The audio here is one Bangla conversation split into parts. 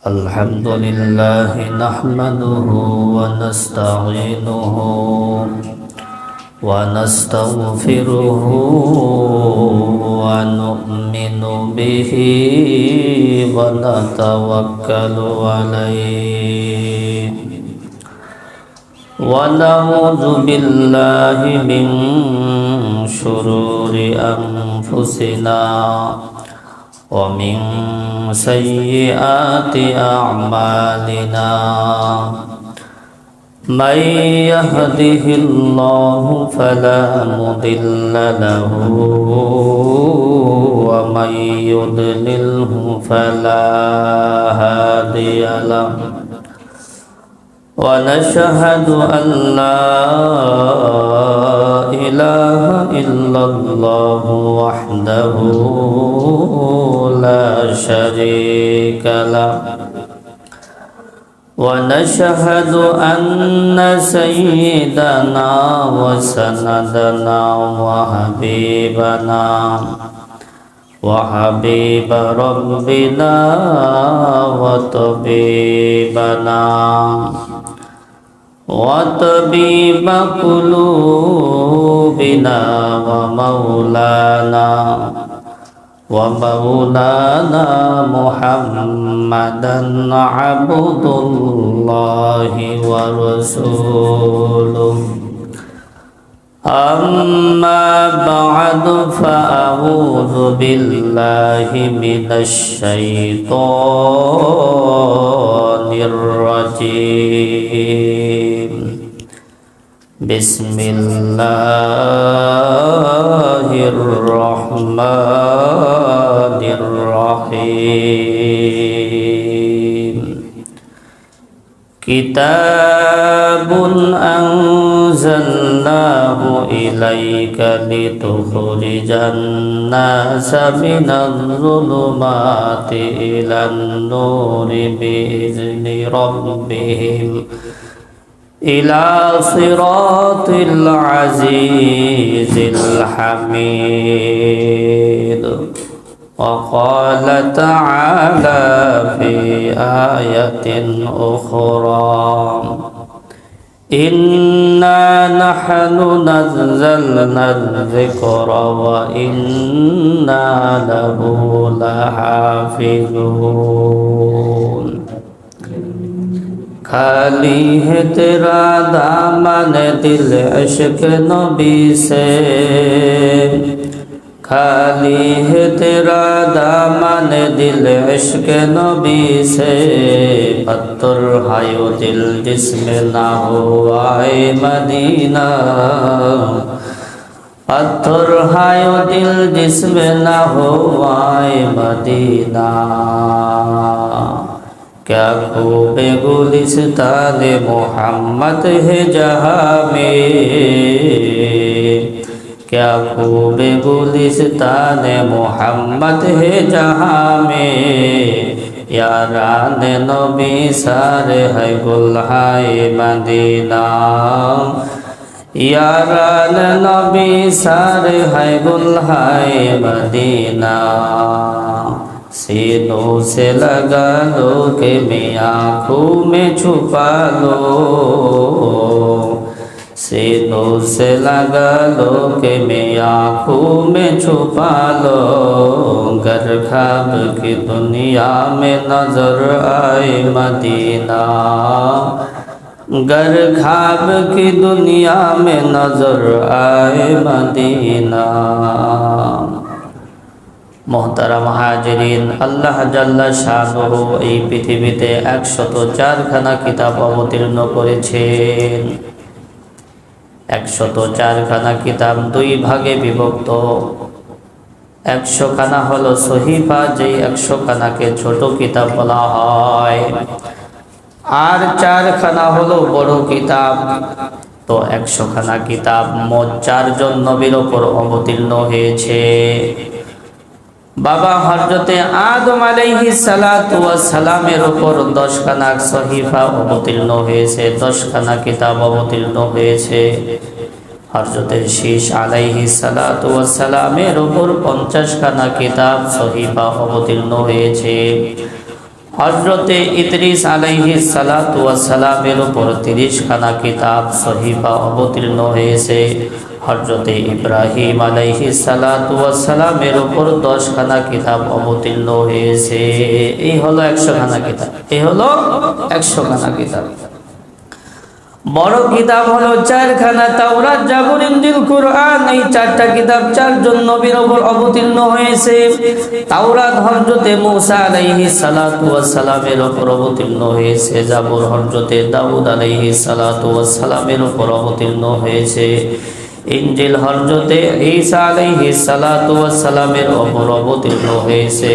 الحمد لله نحمده ونستعينه ونستغفره ونؤمن به ونتوكل عليه ونعوذ بالله من شرور أنفسنا ومن سيئات أعمالنا من يهده الله فلا مضل له ومن يضلله فلا هادي له ونشهد أن لا إله إلا الله وحده لا شريك له ونشهد أن سيدنا وسندنا وحبيب ربنا وطبيب قلوبنا ومولانا محمدا عبد الله ورسوله أما بعد فأعوذ بالله من الشيطان الرجيم بسم الله الرحمن الرحيم كتاب أنزلناه إليك لتخرج الناس من الظلمات إلى النور بإذن ربهم إلى صراط العزيز الحميد وقال تعالى في آية أخرى إنا نحن نزلنا الذكر وإنا له لحافظون खाली है तेरा दामन दिल इश्क नबी से खाली है तेरा दामन दिल इश्क नबी से पत्थर है दिल जिसमें ना हो आए मदीना पत्थर है दिल जिसमें ना हो आए मदीना क्या खूब गुलिस्तान मोहम्मद है जहाँ में क्या खूब गुलिस्तान मोहम्मद है जहाँ में यारान नबी सारे है गुलहाए मदीना यारान नबी सारे है गुलहाए मदीना सीनों से लगा लो के मैं आँखों में छुपा लो सीनों से लगा लो के मैं आँखों में छुपा लो गर ख्वाब की दुनिया में नजर आए मदीना गर ख्वाब की दुनिया में नजर आए मदीना मोहतरम हाजिरीन अल्लाह जल्ला शानुहु এই পৃথিবীতে 104 খানা কিতাব অবতীর্ণ করেছেন 104 খানা কিতাব দুই ভাগে বিভক্ত 100 খানা হলো সহিফা যেই 100 খানাকে ছোট কিতাব বলা হয় আর 4 খানা হলো বড় কিতাব তো 100 খানা কিতাব মোট 4 জন নবীর উপর অবতীর্ণ হয়েছে बाबा हजरते आदम अलैहिस सालातु वास सालामेर ऊपर 10 खाना सहिफा अवतीर्ण হয়েছে 10 खाना किताब अवतीर्ण হয়েছে हजरत शीश आलाइहिस सालातु वास सालामेर ऊपर 50 खाना किताब सहिफा अवतीर्ण হয়েছে হযরতে ইদ্রিস আলাইহিস সালাতু ওয়াস সালামের উপর 30 খানা কিতাব সহিফা অবতীর্ণ হয়েছে। হযরতে ইব্রাহিম আলাইহিস সালাতু ওয়াস সালামের উপর 10 খানা কিতাব অবতীর্ণ হয়েছে। এই হলো 100 খানা কিতাব। এই হলো 100 খানা কিতাব। বড় কিতাব হলো 4 খানা, তাওরাত, জাবুর, ইনজিল, কুরআন। এই 4টা কিতাব 4 জন নবীর উপর অবতীর্ণ হয়েছে। তাওরাত হযরতে মূসা আলাইহিস সালাতু ওয়াস সালামের উপর অবতীর্ণ হয়েছে। জাবুর হযরতে দাউদ আলাইহিস সালাতু ওয়াস সালামের উপর অবতীর্ণ হয়েছে। ইনজিল হযরতে ঈসা আলাইহিস সালাতু ওয়াস সালামের উপর অবতীর্ণ হয়েছে।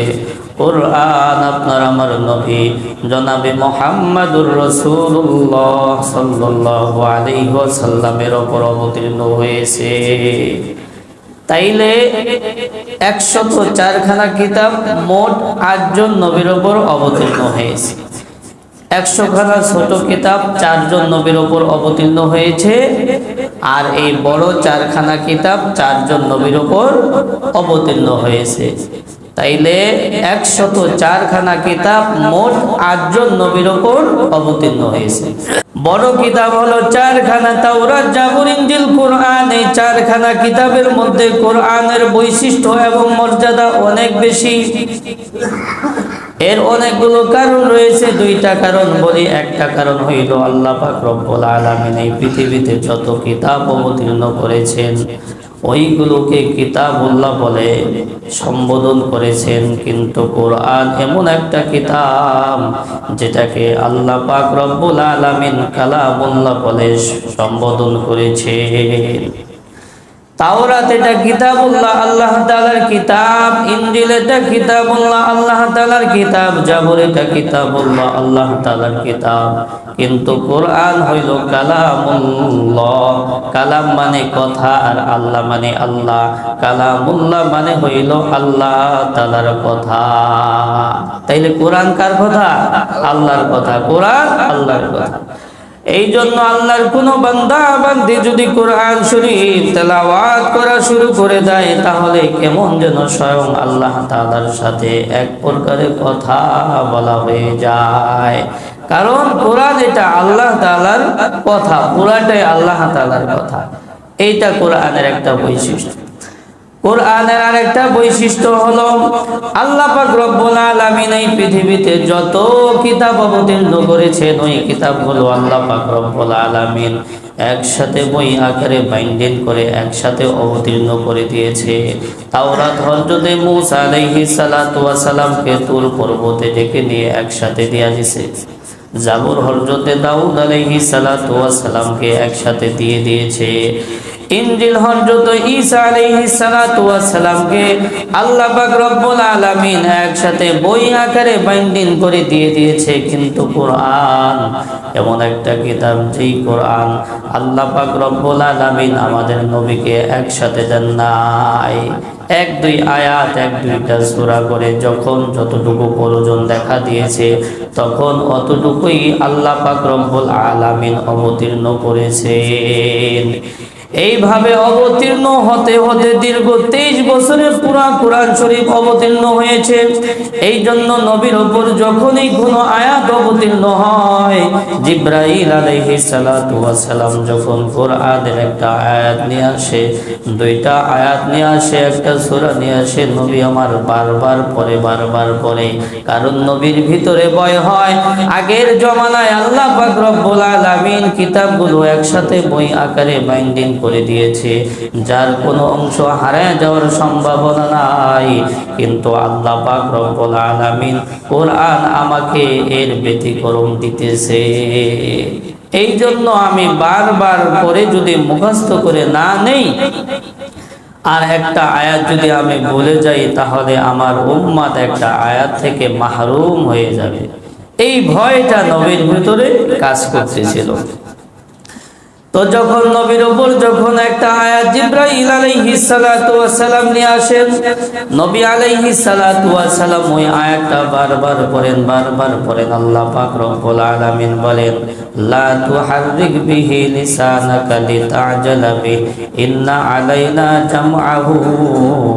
কুরআন আপনার আমার নবী জনাবে মুহাম্মদুর রাসূলুল্লাহ সাল্লাল্লাহু আলাইহি ওয়াসাল্লামের উপর অবতীর্ণ হয়েছে। তাইলে 104 খানা কিতাব মোট 8 জন নবীর উপর অবতীর্ণ হয়েছে। 100 খানা ছোট কিতাব 4 জন নবীর উপর অবতীর্ণ হয়েছে। আর এই বড় 4 খানা কিতাব 4 জন নবীর উপর অবতীর্ণ হয়েছে। তাইলে 104 খানা কিতাব মোট 8 জন নবীর উপর অবতীর্ণ হয়েছে। বড় কিতাব হলো 4 খানা, তাওরাত, জাবুর, ইনজিল, কুরআন। এই 4 খানা কিতাবের মধ্যে কোরআনের বৈশিষ্ট্য এবং মর্যাদা অনেক বেশি। এর অনেকগুলো কারণ রয়েছে। 2টা কারণ বলি। একটা কারণ হইল আল্লাহ পাক রব্বুল আলামিন এই পৃথিবীতে যত কিতাব অবতীর্ণ করেছেন ওইগুলোকে কিতাবুল্লাহ বলে সম্বোধন করেছেন। কিন্তু কোরআন এমন একটা কিতাব যেটাকে আল্লাহ পাক রব্বুল আলামিন কালামুল্লাহ বলে সম্বোধন করেছেন। তাওরাত এটা কিতাবুল্লাহ, আল্লাহ তাআলার কিতাব। ইনজিল এটা কিতাবুল্লাহ, আল্লাহ তাআলার কিতাব। জাবুর এটা কিতাবুল্লাহ, আল্লাহ তাআলার কিতাব। কিন্তু কোরআন হইল কালামুল্লাহ। কালাম মানে কথা, আর আল্লাহ মানে আল্লাহ। কালামুল্লাহ মানে হইল আল্লাহ তাআলার কথা। তাইলে কোরআন কার কথা? আল্লাহর কথা। কোরআন আল্লাহর কথা। এই জন্য আল্লাহর কোন বান্দা বান্দি যদি কোরআন শরীফ তেলাওয়াত করা শুরু করে দেয় তাহলে কেমন যেন স্বয়ং আল্লাহ তাআলার সাথে এক প্রকারের কথা বলা হয়ে যায়। কারণ কোরআন এটা আল্লাহ তাআলার কথা, পুরাটাই আল্লাহ তাআলার কথা। এইটা কোরআনের একটা বৈশিষ্ট্য। কোরআনের আরেকটা বৈশিষ্ট্য হলো আল্লাহ পাক রব্বুল আলামিন এই পৃথিবীতে যত কিতাব অবতীর্ণ করেছেন ওই কিতাবগুলো আল্লাহ পাক রব্বুল আলামিন একসাথে বই আকারে বাইন্ডিং করে একসাথে অবতীর্ণ করে দিয়েছে। তাওরাত হযরতে মূসা আলাইহিস সালাতু ওয়াস সালামকে তুর পর্বতে ডেকে নিয়ে একসাথে দেয়া দিয়েছে। জাবুর হযরতে দাউদ আলাইহিস সালাতু ওয়াস সালামকে একসাথে দিয়ে দিয়েছে। ইনজিল হযরত ঈসা আলাইহিস সালাতু ওয়াস সালামকে আল্লাহ পাক রব্বুল আলামিন একসাথে বই আকারে বাইন্ডিং করে দিয়ে দিয়েছে। কিন্তু কোরআন এমন একটা কিতাব যেই কোরআন আল্লাহ পাক রব্বুল আলামিন আমাদের নবীকে একসাথে দেন নাই। 1-2 আয়াত 1-2টা সূরা করে যখন যতটুকু প্রয়োজন দেখা দিয়েছে তখন অতটুকুই আল্লাহ পাক রব্বুল আলামিন অবতীর্ণ করেছেন। এইভাবে অবতীর্ণ হতে হতে দীর্ঘ 23 বছরের পুরা কোরআন শরীফ অবতীর্ণ হয়েছে। এই জন্য নবীর উপর যখনই কোনো আয়াত অবতীর্ণ হয় জিবরাইল আলাইহিস সালাতু ওয়াস সালাম যখন কোরআনের একটা আয়াত নিয়ে আসে, 2টা আয়াত নিয়ে আসে, একটা সূরা নিয়ে আসে, নবী আমার বারবার পড়ে। কারণ নবীর ভিতরে ভয় হয়। আগের জমানায় আল্লাহ পাক রব্বুল আলামিন কিতাবগুলো একসাথে বই আকারে বাইন্ডিং করে দিয়েছে, যার কোনো অংশ হারিয়ে যাওয়ার সম্ভাবনা নাই। কিন্তু আল্লাহ পাক রব্বুল আলামিন কোরআন আমাকে এর ব্যতিক্রম দিতেছে। এই জন্য আমি বারবার করে যদি মুখস্থ করে না নেই আর একটা আয়াত যদি আমি ভুলে যাই তাহলে আমার উম্মত একটা আয়াত থেকে মাহরুম হয়ে যাবে। এই ভয়টা নবীর ভিতরে কাজ করতেছিল। তো যখন নবীর উপর যখন একটা আয়াত জিবরাইল আলাইহিস সালাতু ওয়াস সালাম নিয়ে আসেন, নবী আলাইহিস সালাতু ওয়াস সালাম ওই আয়াতটা বারবার পড়েন। আল্লাহ পাক রব্বুল আলামিন বলেন, লা তুহাররিক বিহি লিসানাকা লিতা'জালা বিহি ইন্না আলাইনা জামআহু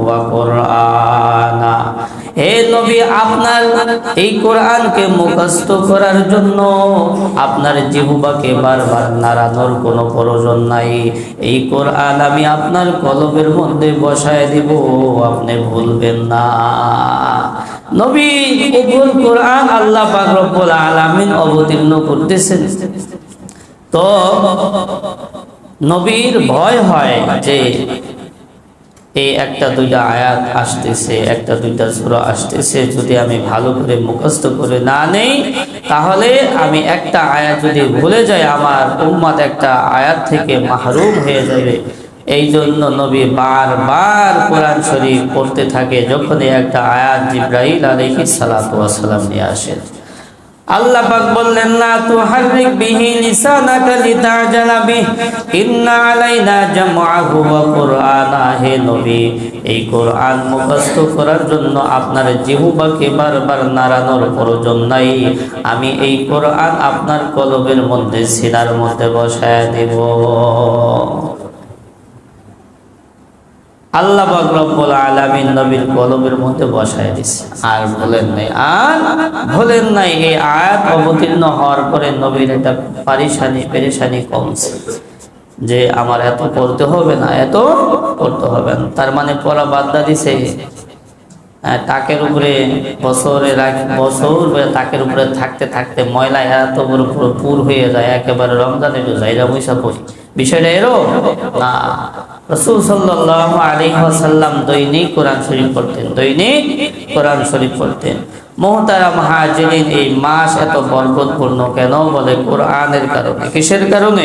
ওয়া কুরআনা। হে নবী, আপনার এই কোরআনকে মুখস্থ করার জন্য আপনার জিহ্বাকে বারবার নাড়ানোর কোনো প্রয়োজন নাই। এই কোরআন আমি আপনার কলবের মধ্যে বসায় দিব, আপনি ভুলবেন না। নবী উপর কোরআন আল্লাহ পাক রব্বুল আলামিন অবতীর্ণ করতেছেন। তো নবীর ভয় হয় যে এই একটা দুইটা আয়াত আসতেছে, একটা দুইটা সূরা আসতেছে, যদি আমি ভালো করে মুখস্থ করে না নেই তাহলে আমি একটা আয়াত যদি ভুলে যাই আমার উম্মত একটা আয়াত থেকে মাহরুম হয়ে যাবে। এই জন্য নবী বারবার কোরআন শরীফ পড়তে থাকে। যখনই একটা আয়াত জিবরাইল আলাইহিস সালাতু ওয়াস সালাম নিয়ে আসেন, আল্লাহ পাক বললেন, না তুহাররিক বিহি লিসানাকা লিতাজালা বিহি ইন্না আলাইনা জামআহু ওয়া কুরআনা। হে নবী, এই কোরআন মুখস্থ করার জন্য আপনার জিহ্বাকে বারবার নাড়ানোর প্রয়োজন নাই। আমি এই কোরআন আপনার কলবের মধ্যে, সিনার মধ্যে বসায় দেব। আল্লাহ পাক রব্বুল আলামিন নবীর কলবের মধ্যে বসায় দিয়েছে, আর ভুলেন নাই। এই আয়াত অবতীর্ণ হওয়ার পরে নবীর একটা পেরেশানি কমছে, যে আমার এত পড়তে হবে না, এত পড়তে হবে না। তার মানে পড়া বাদ দিছে। তাকের উপরে বছর তাকের উপরে থাকতে থাকতে ময়লা এত বড় পুর হয়ে যায়, একেবারে রমজানে জায়গা বৈশা পড়ি। বিষয়টা এরো না। রাসূল সাল্লাল্লাহু আলাইহি ওয়াসাল্লাম দৈনিক কোরআন শরীফ পড়তেন। মুহতারাম হাজিরিন, এই মাস এত বরকতপূর্ণ কেন? বলে কোরআনের কারণে। কিসের কারণে?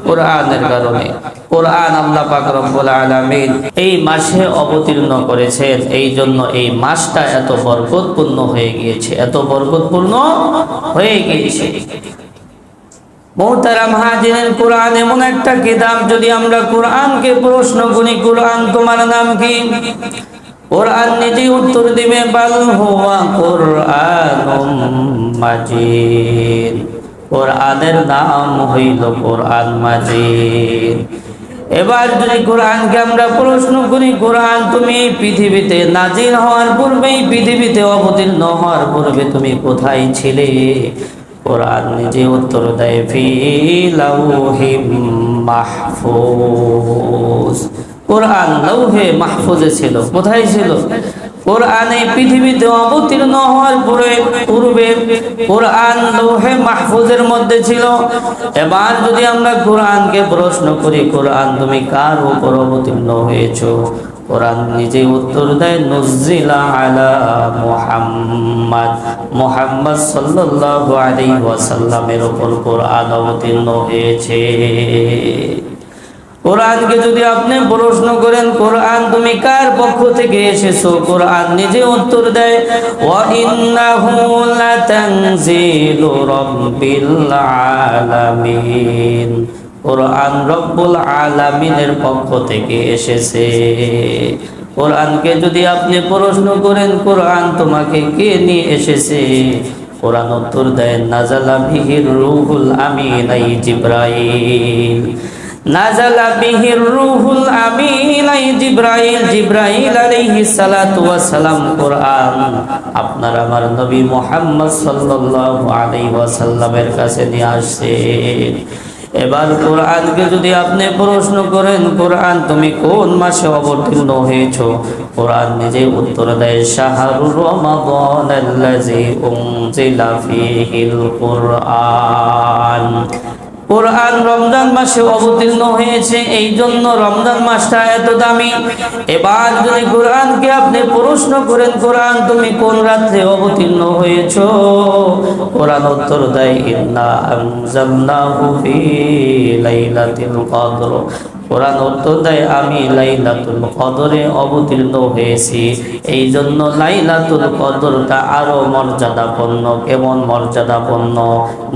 কোরআনের কারণে। কোরআন আল্লাহ পাক রব্বুল আলামিন এই মাসে অবতীর্ণ করেছেন, এই জন্য এই মাসটা এত বরকতপূর্ণ হয়ে গিয়েছে। মুহতারাম হাজিরিন, কোরআন এমন একটা কিতাব, যদি আমরা কোরআনকে প্রশ্ন করি, কোরআন তোমার নাম কি? কোরআন নিজে উত্তর দিবে, বাল হুয়া কুরআনুম মাজিদ। কোরআনের নাম হইল কোরআন মাজিদ। এবার যদি কোরআনকে আমরা প্রশ্ন করি, কোরআন তুমি পৃথিবীতে নাজিল হওয়ার পূর্বে, পৃথিবীতে অবতীর্ণ হওয়ার পূর্বে তুমি কোথায় ছিলে? কোরআন নিজে উত্তর দেয়, ফি লাউহিম মাহফুজ। কোরআন লাউহে মাহফুজে ছিল। কোথায় ছিল? কোরআন এই পৃথিবীতে অবতীর্ণ হওয়ার পূর্বে কোরআন লাউহে মাহফুজের মধ্যে ছিল। এবার যদি আমরা কোরআনকে প্রশ্ন করি, কোরআন তুমি কার উপর অবতীর্ণ হয়েছো? কোরআন নিজে উত্তর দেয়, নুজিলা আলা মুহাম্মদ সাল্লাল্লাহু আলাইহি ওয়াসাল্লামের উপর কোরআন অবতীর্ণ হয়েছে। কোরআনকে যদি আপনি প্রশ্ন করেন, কোরআন তুমি কার পক্ষ থেকে এসেছো? কোরআন নিজে উত্তর দেয়, ওয়া ইন্নাহু লাতানজিলু রাব্বিল আলামিন। কোরআন রব্বুল আলামিনের পক্ষ থেকে এসেছে। কোরআনকে যদি আপনি প্রশ্ন করেন, কোরআন তোমাকে কে নিয়ে এসেছে? কোরআন উত্তর দেয়, নাজালা বিহির রূহুল আমিন আই জিবরাইল। নাজালা বিহির রূহুল আমিন আই জিবরাইল। জিবরাইল আলাইহিস সালাতু ওয়াস সালাম কোরআন আপনার আমার নবী মুহাম্মদ সাল্লাল্লাহু আলাইহি ওয়াসাল্লামের কাছে নিয়ে আসছে। এবার কোরআনকে যদি আপনি প্রশ্ন করেন, কোরআন তুমি কোন মাসে অবতীর্ণ হয়েছো? কোরআন নিজে উত্তর দেয়, শাহরুর রমাদানাল্লাযী উনজিলা ফীহিল কুরআন। কোরআন রমজান মাসে অবতীর্ণ হয়েছে, এই জন্য রমজান মাসটা এত দামি। এবার যদি কোরআনকে আপনি প্রশ্ন করেন, কোরআন তুমি কোন রাত্রে অবতীর্ণ হয়েছো? কোরআন উত্তর দেয়, ইন্না আনজালনাহু ফী লাইলাতিল কদর। কোরআন উত্তর দেয়, আমি লাইলাতুল কদরে অবতীর্ণ হয়েছি। এই জন্য লাইলাতুল কদরটা আরো মর্যাদাপূর্ণ। কেমন মর্যাদাপূর্ণ?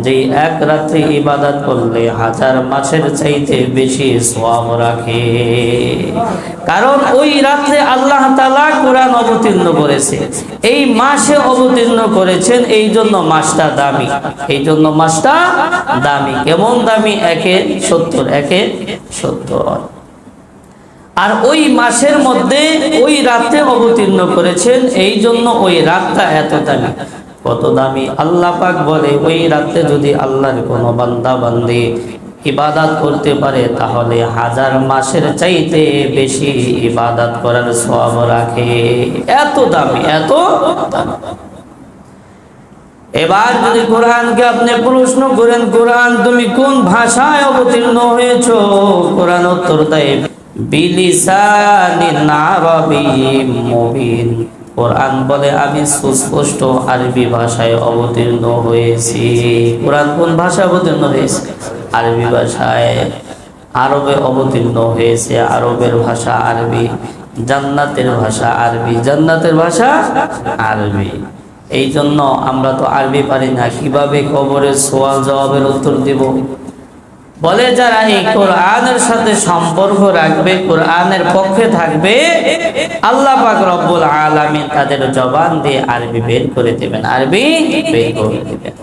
যে এক রাত্রে ইবাদত করলে 1000 মাসের চাইতে বেশি সওয়াব রাখে। কারণ ওই রাত্রে আল্লাহ তাআলা কোরআন অবতীর্ণ করেছে, এই মাসে অবতীর্ণ করেছেন, এই জন্য মাসটা দামি। কেমন দামি? 1/70। আর ওই মাসের মধ্যে ওই রাতে অবতীর্ণ করেছেন, এই জন্য ওই রাতটা এত দামি। কত দামি! আল্লাহ পাক বলে ওই রাতে যদি আল্লাহর কোনো বান্দা বান্দি ইবাদত করতে পারে তাহলে 1000 মাসের চাইতে বেশি ইবাদত করার সওয়াব রাখে। এত দামি, এত দামি। এবার যদি কোরআনকে আপনি প্রশ্ন করেন, কোরআন তুমি কোন ভাষায় অবতীর্ণ হয়েছো? কোরআন উত্তর দেয় বিলিসানিন আরাবিয়্যিম মুবিন। কোরআন বলে আমি সুস্পষ্ট আরবি ভাষায় অবতীর্ণ হয়েছি। কোরআন কোন ভাষায় অবতীর্ণ হয়েছে? আরবি ভাষায়। আরবে অবতীর্ণ হয়েছে, আরবের ভাষা আরবি। জান্নাতের ভাষা আরবি, জান্নাতের ভাষা আরবি। এই জন্য আমরা তো আরবি পারি না, কিভাবে কবরের সওয়াল জবাবের উত্তর দিব? বলে যারা এই কোরআনের সাথে সম্পর্ক রাখবে, কোরআনের পক্ষে থাকবে, আল্লাহ পাক রব্বুল আলামিন তাদের জবান দিয়ে আরবি বের করে দেবেন, আরবি বের করে দেবেন।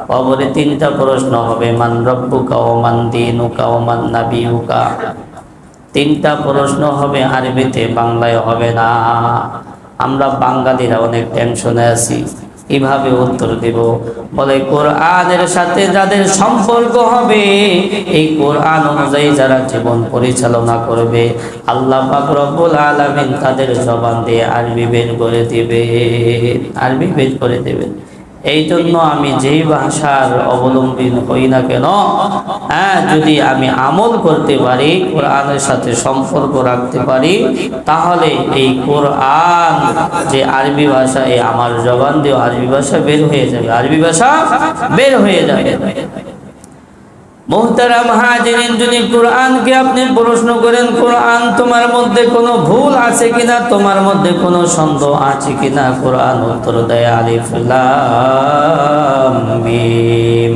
কবরে 3টা প্রশ্ন হবে, মান রব্বুকা ওয়া মান দীনুকা ওয়া মান নাবিয়ুকা। 3টা প্রশ্ন হবে আরবিতে, বাংলায় হবে না। আমরা বাঙালিরা অনেক টেনশনে আছি, কিভাবে উত্তর দেব? বলে কোরআনের সাথে যাদের সম্পর্ক হবে, এই কোরআন অনুযায়ী যারা জীবন পরিচালনা করবে, আল্লাহ পাক রব্বুল আলামিন তাদের জবান দিয়ে আরবি বের করে দিবে, আরবি বের করে দেবেন। এই জন্য আমি যেই ভাষার অবলম্বী হই না কেন, যদি আমি আমল করতে পারি, কোরআনের সাথে সম্পর্ক রাখতে পারি, তাহলে এই কোরআন যে আরবি ভাষা, এই আমার জবান দিয়ে আরবি ভাষা বের হয়ে যাবে, আরবি ভাষা বের হয়ে যাবে। মুহতারাম হাজিরিন, যদি কোরআনকে আপনি প্রশ্ন করেন, কোরআন তোমার মধ্যে কোনো ভুল আছে কিনা, তোমার মধ্যে কোনো সন্দেহ আছে কিনা, কোরআন উত্তর দেয় আলিফ লাম মিম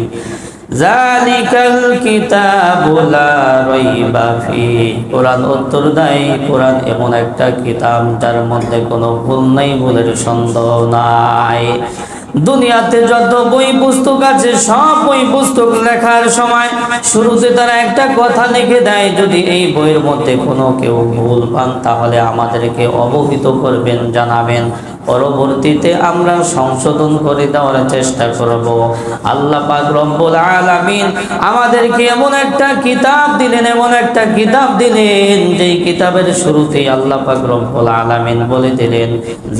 যালিকাল কিতাবু লা রাইবা ফিহি। কোরআন উত্তর দেয় কোরআন এমন একটা কিতাব যার মধ্যে কোনো ভুল নাই, ভুলের সন্দেহ নাই। দুনিয়াতে যত বই পুস্তক আছে, সব বই পুস্তক লেখার সময় শুরুতে তারা একটা কথা লিখে দেয়, যদি এই বইয়ের মধ্যে কোনো কেউ ভুল পান তাহলে আমাদেরকে অবহিত করবেন, জানাবেন, পরবর্তীতে আমরা সংশোধন করে দেওয়ার চেষ্টা করব। আল্লাহ পাক রব্বুল আলামিন আমাদেরকে এমন একটা কিতাব দিলেন, এমন একটা কিতাব দিলেন, যেই কিতাবের শুরুতেই আল্লাহ পাক রব্বুল আলামিন বলে দিলেন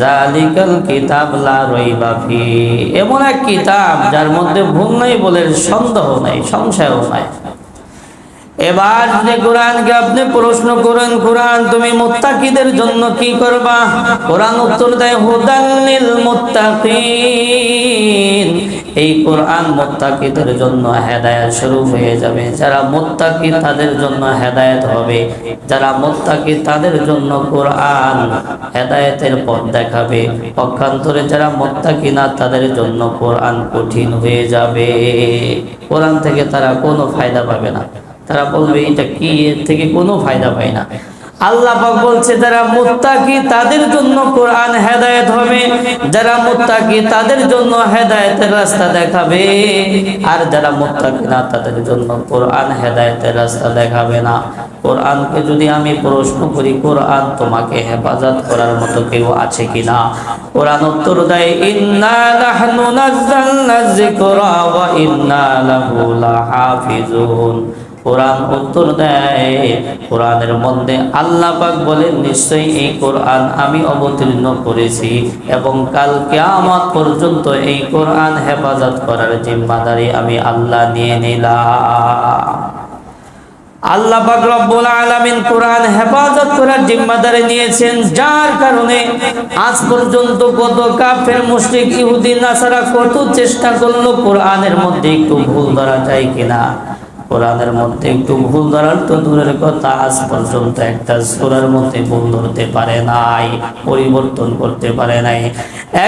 যালিকাল কিতাব লা রাইবা ফিহি। এমন এক কিতাব যার মধ্যে ভুল নাই, বলে সন্দেহ নাই, সংশয়ও নাই। এবার যে কোরআনকে আপনি প্রশ্ন করেন, কোরআন তুমি মুত্তাকিদের জন্য কি করবা? কোরআন উত্তর দেয় হুদাল লিল মুত্তাকিন। এই কোরআন মুত্তাকিদের জন্য হেদায়েত শুরু হয়ে যাবে। যারা মুত্তাকি তাদের জন্য হেদায়েত হবে, যারা মুত্তাকি তাদের জন্য কোরআন হেদায়েতের পথ দেখাবে। পক্ষান্তরে যারা মুত্তাকি না, তাদের জন্য কোরআন কঠিন হয়ে যাবে। কোরআন থেকে তারা কোনো ফায়দা পাবে না, তারা বলবে এটা কি, এর থেকে কোনো ফায়দা পায় না। আল্লাহ পাক বলছে যারা মুত্তাকি তাদের জন্য কোরআন হেদায়েত হবে, যারা মুত্তাকি তাদের জন্য হেদায়েতের রাস্তা দেখাবে, আর যারা মুত্তাকি না তাদের জন্য কোরআন হেদায়েতের রাস্তা দেখাবে না। কোরআনকে যদি আমি প্রশ্ন করি, কোরআন তোমাকে হেফাজত করার মতো কেউ আছে কিনা? কোরআন উত্তর দেয় ইন্না নাহনু নাযালনা যিকরা ওয়া ইন্না লাহু লাহাফিজুন। কোরআন উত্তর দেয়, কোরআনের মধ্যে আল্লাহ পাক বলেন নিশ্চয়ই এই কোরআন আমি অবতীর্ণ করেছি এবং কাল কিয়ামত পর্যন্ত এই কোরআন হেফাজত করার জিম্মাদারি আমি আল্লাহ নিয়ে নিলাম। আল্লাহ পাক রব্বুল আলামিন কোরআন হেফাজত করার জিম্মাদারি নিয়েছেন, যার কারণে আজ পর্যন্ত কত কাফের, মুশরিক, ইহুদি, নাসারা কত চেষ্টা করলো কোরআনের মধ্যে একটু ভুল ধরা যায় কিনা। কোরআনের মধ্যে একটু ভুল ধরার তো দূরের কথা, আজ পর্যন্ত একটা সূরার মধ্যে ভুল ধরতে পারে নাই, পরিবর্তন করতে পারে নাই।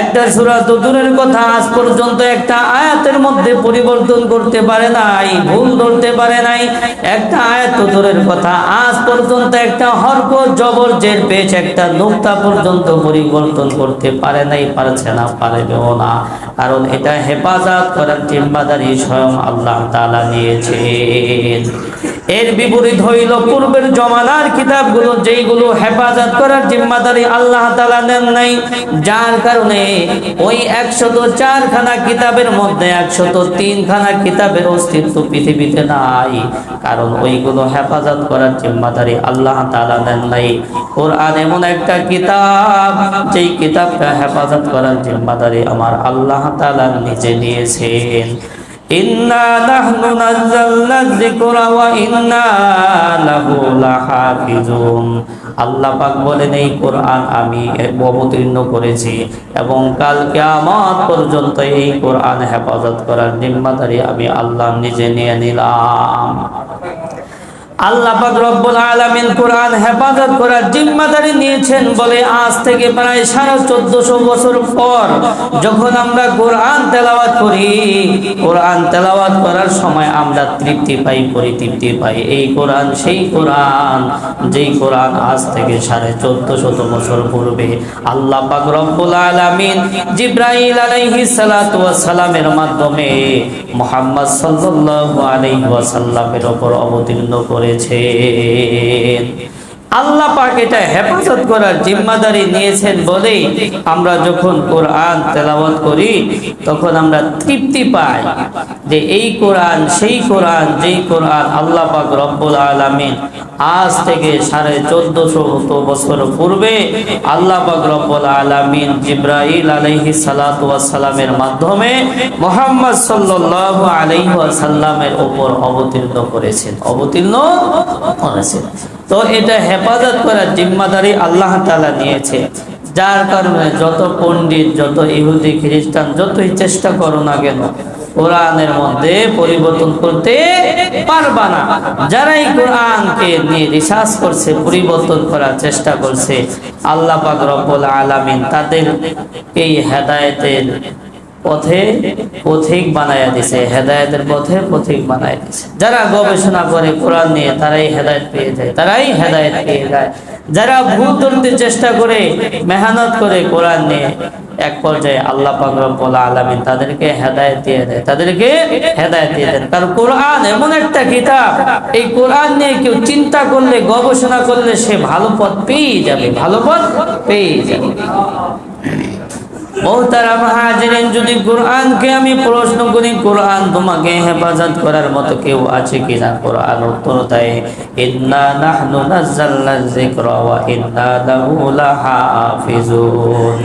একটা সূরা তো দূরের কথা, আজ পর্যন্ত একটা আয়াতের মধ্যে পরিবর্তন করতে পারে নাই, ভুল ধরতে পারে নাই। একটা আয়াত তো দূরের কথা, আজ পর্যন্ত একটা হরফ, জবর, জের, পেশ, একটা নুকতা পর্যন্ত পরিবর্তন করতে পারে নাই, পারছে না, পারবেও না। কারণ এটা হেফাজত করার জিম্মাদারি স্বয়ং আল্লাহ তাআলা নিয়েছে। এর বিপরীত হইল পূর্বের জমানার কিতাবগুলো, যেইগুলো হেফাজত করার জিম্মাদারি আল্লাহ তাআলা নেন নাই, যার কারণে ওই 104 খানা কিতাবের মধ্যে 103 খানা কিতাবের অস্তিত্ব পৃথিবীতে নাই, কারণ ওইগুলো হেফাজত করার জিম্মাদারি আল্লাহ তাআলা নেন নাই। কোরআন এমন একটা কিতাব, যেই কিতাবটা হেফাজত করার জিম্মাদারি আমার আল্লাহ তাআলা নিজে নিয়েছেন। ইন্না নাহনু নাযালনা যিকরা ওয়া ইন্না লাহু লাহাফিজুন। আল্লাহ পাক বলেন, এই কোরআন আমি অবতীর্ণ করেছি এবং কাল কিয়ামত পর্যন্ত এই কোরআন হেফাজত করার জিম্মাদারি আমি আল্লাহ নিজে নিয়ে নিলাম। আল্লাহ পাক রব্বুল আলামিন কোরআন হেফাজত করার জিম্মাদারি নিয়েছেন বলে আজ থেকে প্রায় 1450 বছর পর যখন আমরা কোরআন তেলাওয়াত করি, কোরআন তেলাওয়াত করার সময় আমরা তৃপ্তি পাই, পরিতৃপ্তি পাই। এই কোরআন সেই কোরআন, যেই কোরআন আজ থেকে 1450 বছর পূর্বে আল্লাহ পাক রব্বুল আলামিন জিবরাইল আলাইহিস সালাতু ওয়াস সালামের মাধ্যমে মুহাম্মদ সাল্লাল্লাহু আলাইহি ওয়াসাল্লামের উপর অবতীর্ণ করে। আল্লাহ পাক এটা হেফাজত করার জিম্মাদারি নিয়েছেন বলে আমরা যখন কোরআন তেলাওয়াত করি তখন আমরা তৃপ্তি পাই যে এই কোরআন সেই কোরআন, যেই কোরআন আল্লাহ পাক রব্বুল আলামিন আজ থেকে 1450 বছর পূর্বে আল্লাহ পাক রব্বুল আলামিন জিবরাইল আলাইহিস সালাতু ওয়াস সালামের মাধ্যমে মুহাম্মদ সাল্লাল্লাহু আলাইহি ওয়াসাল্লামের উপর অবতীর্ণ করেছেন। তো এটা হেফাজত করার জিম্মাদারি আল্লাহ তাআলা নিয়েছে, যার কারণে যত পণ্ডিত, যত ইহুদি খ্রিস্টান যতই চেষ্টা করো না কেন কোরআনের মধ্যে পরিবর্তন করতে পারবা না। যারাই কোরআনকে নিয়ে রিসার্চ করছে, পরিবর্তন করার চেষ্টা করছে, আল্লাহ পাক রব্বুল আলামিন তাদের এই হেদায়েতের পথে পথিক বানায়া দিছে, হেদায়েতের পথে পথিক বানায়া দিছে। যারা গবেষণা করে কোরআন নিয়ে তারাই হেদায়েত পেয়ে যায়, তারাই হেদায়েত পেয়ে যায়। যারা ভুল ধরতে চেষ্টা করে, মেহনত করে কোরআন নিয়ে, এক পর্যায়ে আল্লাহ পাক রব্বুল আলামিন তাদেরকে হেদায়েত দিয়ে দেয়, তাদেরকে হেদায়েত দিয়ে দেন। কারণ কোরআন এমন একটা কিতাব, এই কোরআন নিয়ে কেউ চিন্তা করলে, গবেষণা করলে সে ভালো পথ পেয়ে যাবে, ভালো পথ পেয়ে যাবে। মোহতারাম হাজিরিন, যদি কোরআনকে আমি প্রশ্ন করি কোরআন তোমাকে হেফাজত করার মতো কেউ আছে কিনা, কোরআন উত্তর দেয়, ইন্না নাহনু নাযালনা যিকরা ওয়া ইন্না লাহু লাহাফিজুন।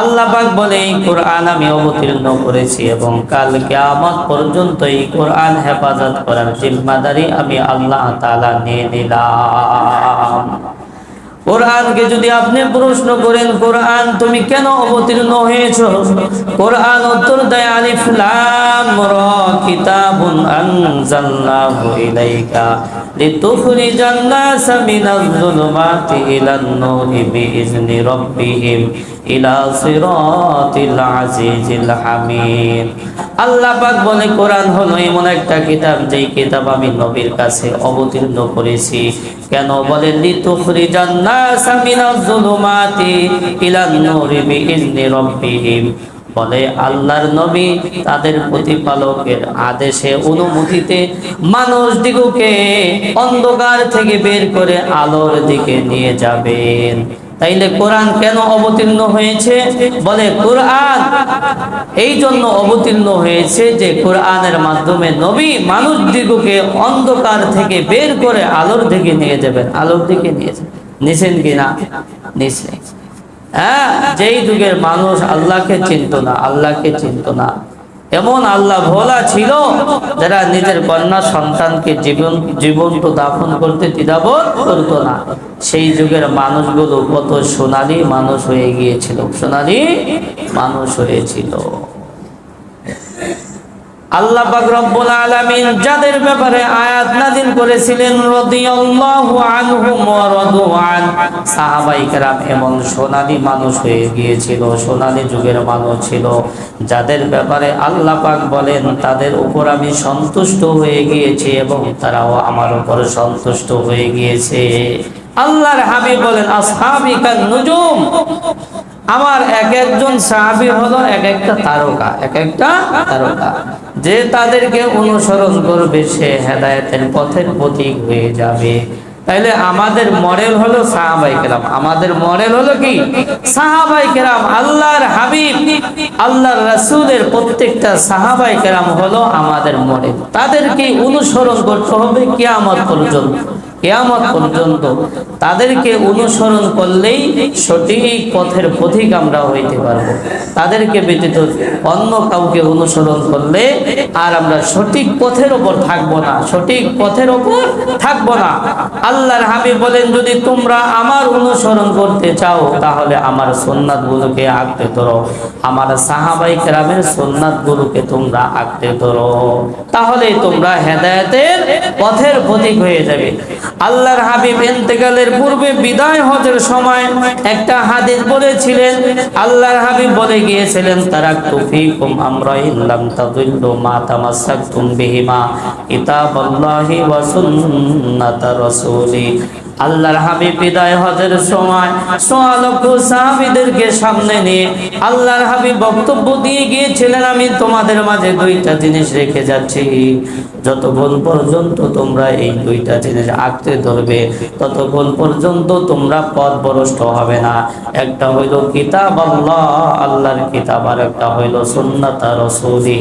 আল্লাহ পাক বলে, এই কোরআন আমি অবতীর্ণ করেছি এবং কাল কিয়ামত পর্যন্ত এই কোরআন হেফাজত করার জিম্মাদারি আমি আল্লাহ তাআলা নিয়ে নিলাম। কোরআনকে যদি আপনি প্রশ্ন করেন, কোরআন তুমি কেন অবতীর্ণ হয়েছো, কোরআন উত্তর দেয়, আলিফ লাম রা কিতাবুন আনজালনাহু ইলাইকা লিতুখরিজান নাসা মিনাজ যুলুমাতি ইলান নূরি বিইজনি রাব্বিহিম ইলা সিরাতিল আজিজিল হামিদ। আল্লাহ পাক বলে, কোরআন হলো এমন একটা কিতাব, যেই কিতাব আমি নবীর কাছে অবতীর্ণ করেছি। কেন বলে, লিতুখরিজান নাসা মিনাজ যুলুমাতি ইলান নূরি বিইজনি রাব্বিহিম, বলে আল্লাহর নবী তাদের প্রতিপালকের আদেশে, অনুমতিতে মানুষদিগকে অন্ধকার থেকে বের করে আলোর দিকে নিয়ে যাবেন। তাইলে কোরআন কেন অবতীর্ণ হয়েছে? বলে কোরআন এই জন্য অবতীর্ণ হয়েছে যে কোরআনের মাধ্যমে নবী মানুষদিগকে অন্ধকার থেকে বের করে আলোর দিকে নিয়ে যাবেন, আলোর দিকে নিয়ে যাবেন। নিছেন কিনা? নিছেন। হ্যাঁ, যেই যুগের মানুষ আল্লাহকে চিনত না, আল্লাহকে চিনত না, এমন আল্লাহ ভোলা ছিল যারা নিজের কন্যা সন্তানকে জীবন্ত দাফন করতে দ্বিধাবোধ করতো না। সেই যুগের মানুষগুলো কত সোনালী মানুষ হয়ে গিয়েছিল, সোনালী মানুষ হয়েছিল। আল্লাহ পাক রব্বুল আলামিন যাদের ব্যাপারে আয়াত নাযিল করেছিলেন, রাদিয়াল্লাহু আনহুম ওয়া রাদু আন, সাহাবায়ে কেরাম এমন সোনালী মানুষ হয়ে গিয়েছিল, সোনালী যুগের মানুষ ছিল, যাদের ব্যাপারে আল্লাহ পাক বলেন, তাদের উপর আমি সন্তুষ্ট হয়ে গিয়েছি এবং তারাও আমার উপর সন্তুষ্ট হয়ে গিয়েছে। আল্লাহর হাবিব বলেন, আসহাবি কান নুজুম, আমার এক একজন সাহাবী হলো এক একটা তারকা, এক একটা তারকা। যে তাদেরকে অনুসরণ করবে সে হেদায়েতের পথের প্রতীক হয়ে যাবে। তাইলে আমাদের মডেল হলো সাহাবায়ে কেরাম। আমাদের মডেল হলো কি? সাহাবায়ে কেরাম। আল্লাহর হাবিব, আল্লাহর রাসূলের প্রত্যেকটা সাহাবায়ে কেরাম হলো আমাদের মডেল। তাদেরকে অনুসরণ করতে হবে কিয়ামত পর্যন্ত। কিয়ামত পর্যন্ত তাদেরকে অনুসরণ করলেই সঠিক পথের পথিক আমরা হইতে পারবো। তাদেরকে ব্যতীত অন্য কাউকে অনুসরণ করলে আর আমরা সঠিক পথের উপর থাকবো না, সঠিক পথের উপর থাকবো না। আল্লাহর হাবিব বলেন, যদি তোমরা আমার অনুসরণ করতে চাও তাহলে আমার সুন্নাতগুলোকে আঁকড়ে ধরো, আমার সাহাবায়ে কেরামের সুন্নাতগুলোকে তোমরা আঁকড়ে ধরো, তাহলে তোমরা হেদায়েতের পথের পথিক হয়ে যাবে। আল্লাহর হাবিব ইন্তেকালের পূর্বে বিদায় হজের সময় একটা হাদিস বলেছিলেন। আল্লাহর হাবিব বলে গিয়েছিলেন, তারাকতু ফীকুম আমরাইন লাম তাযিল্লু মা তামাসসাকতুম বিহিমা কিতাবাল্লাহি ওয়া সুন্নাতা রাসূলি। আল্লাহর হাবিব বিদায় হজের সময় সোয়া লক্ষ সাহাবীদেরকে সামনে নিয়ে আল্লাহর হাবিব বক্তব্য দিয়ে গিয়েছিলেন, আমি তোমাদের মাঝে দুইটা জিনিস রেখে যাচ্ছি, যতক্ষণ পর্যন্ত তোমরা এই দুইটা জিনিস আঁকড়ে ধরবে ততক্ষণ পর্যন্ত তোমরা পথভ্রষ্ট হবে না। একটা হইল কিতাব আল্লাহ, আল্লাহর কিতাব, আর একটা হইল সুন্নাত রাসূলি,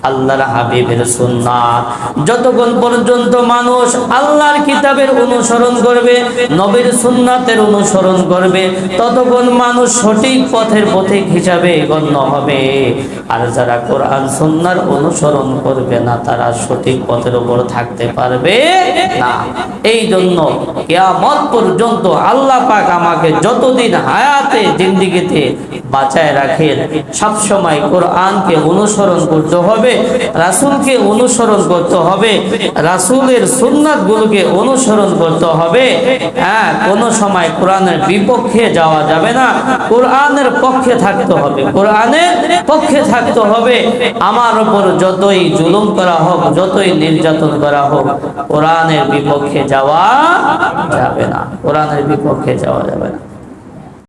আল্লাহর হাবিবের সুন্নাত। যতক্ষণ পর্যন্ত মানুষ আল্লাহর কিতাবের অনুসরণ করবে, নবীর সুন্নাতের অনুসরণ করবে, ততক্ষণ মানুষ সঠিক পথের পথিক হিসাবে গণ্য হবে। আর যারা কোরআন সুন্নাহর অনুসরণ করবে না তারা সঠিক পথের উপর থাকতে পারবে না। এই জন্য কিয়ামত পর্যন্ত আল্লাহ পাক আমাকে যতদিন হায়াতে জিন্দেগিতে বাঁচায় রাখেন, সব সময় কোরআনকে অনুসরণ করতে হবে, রাসূলকে অনুসরণ করতে হবে, রাসূলের সুন্নাতগুলোকে অনুসরণ করতে হবে। কোনো সময় কোরআনের বিপক্ষে যাওয়া যাবে না, কোরআনের পক্ষে থাকতে হবে, কোরআনের পক্ষে থাকতে হবে। আমার উপর যতই জুলুম করা হোক, যতই নির্যাতন করা হোক, কোরআনের বিপক্ষে যাওয়া যাবে না, কোরআনের বিপক্ষে যাওয়া যাবে না।